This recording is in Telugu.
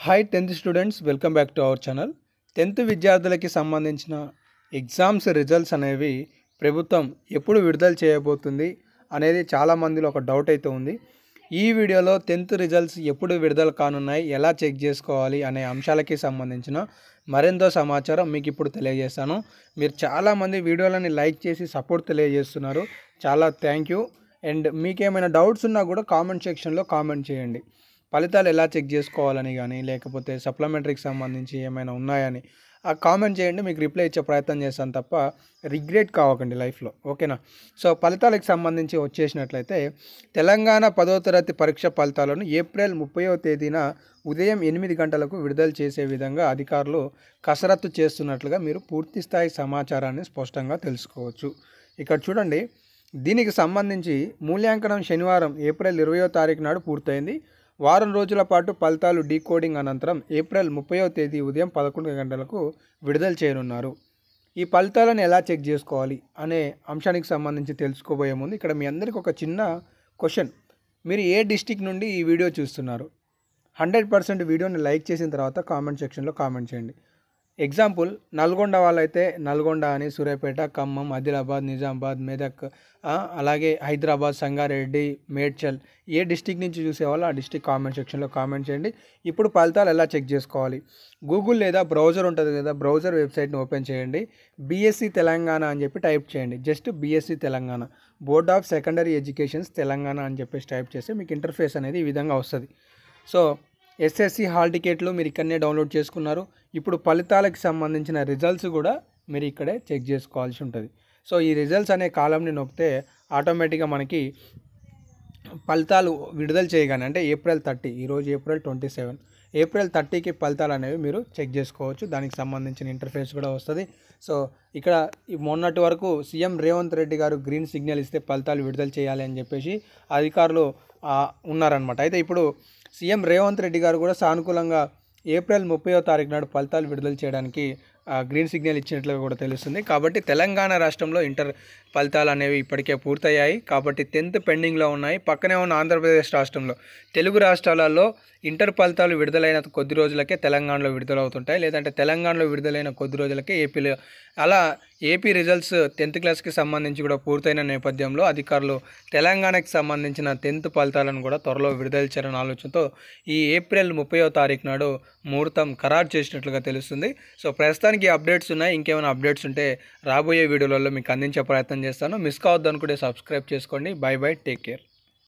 Hi 10th students, welcome back to our channel. 10th విద్యార్థులకి సంబంధించిన ఎగ్జామ్స్ రిజల్ట్స్ అనేవి ప్రభుత్వం ఎప్పుడు విడుదల చేయబోతుంది అనేది చాలామందిలో ఒక డౌట్ అయితే ఉంది. ఈ వీడియోలో 10th రిజల్ట్స్ ఎప్పుడు విడుదల కానున్నాయి, ఎలా చెక్ చేసుకోవాలి అనే అంశాలకి సంబంధించిన మరెంతో సమాచారం మీకు ఇప్పుడు తెలియజేస్తాను. మీరు చాలామంది వీడియోలని లైక్ చేసి సపోర్ట్ తెలియజేస్తున్నారు, చాలా థ్యాంక్ యూ. అండ్ మీకేమైనా డౌట్స్ ఉన్నా కూడా కామెంట్ సెక్షన్లో కామెంట్ చేయండి. ఫలితాలు ఎలా చెక్ చేసుకోవాలని కానీ, లేకపోతే సప్లిమెంటరీకి సంబంధించి ఏమైనా ఉన్నాయని ఆ కామెంట్ చేయండి, మీకు రిప్లై ఇచ్చే ప్రయత్నం చేస్తాను తప్ప రిగ్రెట్ కావకండి లైఫ్లో, ఓకేనా? సో ఫలితాలకు సంబంధించి వచ్చేసినట్లయితే తెలంగాణ 10వ తరగతి పరీక్ష ఫలితాలను ఏప్రిల్ 30వ తేదీన ఉదయం 8 గంటలకు విడుదల చేసే విధంగా అధికారులు కసరత్తు చేస్తున్నట్లుగా మీరు పూర్తి స్థాయి సమాచారాన్ని స్పష్టంగా తెలుసుకోవచ్చు. ఇక్కడ చూడండి, దీనికి సంబంధించి మూల్యాంకనం శనివారం ఏప్రిల్ 20వ తారీఖు నాడు పూర్తయింది. వారం రోజుల పాటు ఫలితాలు డీకోడింగ్ అనంతరం ఏప్రిల్ 30వ తేదీ ఉదయం 11 గంటలకు విడుదల చేయనున్నారు. ఈ ఫలితాలను ఎలా చెక్ చేసుకోవాలి అనే అంశానికి సంబంధించి తెలుసుకోబోయే ముందు ఇక్కడ మీ అందరికీ ఒక చిన్న క్వశ్చన్. మీరు ఏ డిస్టిక్ నుండి ఈ వీడియో చూస్తున్నారు? 100% వీడియోని లైక్ చేసిన తర్వాత కామెంట్ సెక్షన్లో కామెంట్ చేయండి. ఎగ్జాంపుల్, నల్గొండ వాళ్ళైతే నల్గొండ అని, సూర్యాపేట, ఖమ్మం, ఆదిలాబాద్, నిజామాబాద్, మెదక్, అలాగే హైదరాబాద్, సంగారెడ్డి, మేడ్చల్, ఏ డిస్టిక్ నుంచి చూసేవాళ్ళు ఆ డిస్టిక్ కామెంట్ సెక్షన్లో కామెంట్ చేయండి. ఇప్పుడు ఫలితాలు ఎలా చెక్ చేసుకోవాలి? గూగుల్ లేదా బ్రౌజర్ ఉంటుంది కదా, బ్రౌజర్ వెబ్సైట్ని ఓపెన్ చేయండి. బీఎస్సీ తెలంగాణ అని చెప్పి టైప్ చేయండి. Just BSc Telangana, board of secondary educations Telangana అని చెప్పేసి టైప్ చేస్తే మీకు ఇంటర్ఫేస్ అనేది ఈ విధంగా వస్తుంది. సో ఎస్ఎస్సి హాల్ టికెట్లు మీరు ఇక్కడనే డౌన్లోడ్ చేసుకున్నారు. ఇప్పుడు ఫలితాలకు సంబంధించిన రిజల్ట్స్ కూడా మీరు ఇక్కడే చెక్ చేసుకోవాల్సి ఉంటుంది. సో ఈ రిజల్ట్స్ అనే కాలంని నొక్కితే ఆటోమేటిక్గా మనకి ఫలితాలు విడుదల చేయగానే, అంటే ఏప్రిల్ 30, ఈరోజు ఏప్రిల్ 27, ఏప్రిల్ 30కి ఫలితాలు అనేవి మీరు చెక్ చేసుకోవచ్చు. దానికి సంబంధించిన ఇంటర్ఫేస్ కూడా వస్తుంది. సో ఇక్కడ మొన్నటి వరకు సీఎం రేవంత్ రెడ్డి గారు గ్రీన్ సిగ్నల్ ఇస్తే ఫలితాలు విడుదల చేయాలి అని చెప్పేసి అధికారులు ఉన్నారనమాట. అయితే ఇప్పుడు సీఎం రేవంత్ రెడ్డి గారు కూడా సానుకూలంగా ఏప్రిల్ 30వ తారీఖు నాడు ఫలితాలు విడుదల చేయడానికి గ్రీన్ సిగ్నల్ ఇచ్చినట్లుగా కూడా తెలుస్తుంది. కాబట్టి తెలంగాణ రాష్ట్రంలో ఇంటర్ ఫలితాలు అనేవి ఇప్పటికే పూర్తయ్యాయి. కాబట్టి 10th పెండింగ్లో ఉన్నాయి. పక్కనే ఉన్న ఆంధ్రప్రదేశ్ రాష్ట్రంలో, తెలుగు రాష్ట్రాలలో ఇంటర్ ఫలితాలు విడుదలైన కొద్ది రోజులకే తెలంగాణలో విడుదలవుతుంటాయి, లేదంటే తెలంగాణలో విడుదలైన కొద్ది రోజులకే ఏపీలో. అలా ఏపీ రిజల్ట్స్ 10th క్లాస్కి సంబంధించి కూడా పూర్తయిన నేపథ్యంలో అధికారులు తెలంగాణకి సంబంధించిన 10th ఫలితాలను కూడా త్వరలో విడుదల చేయాలనే ఆలోచనతో ఈ ఏప్రిల్ 30వ తారీఖు నాడు ముహూర్తం ఖరారు చేసినట్లుగా తెలుస్తుంది. సో ప్రస్తుతానికి అప్డేట్స్ ఉన్నాయి. ఇంకేమైనా అప్డేట్స్ ఉంటే రాబోయే వీడియోలలో మీకు అందించే ప్రయత్నం చేస్తాను. మిస్ కావద్దు అనుకుంటే సబ్స్క్రైబ్ చేసుకోండి. By by, take care.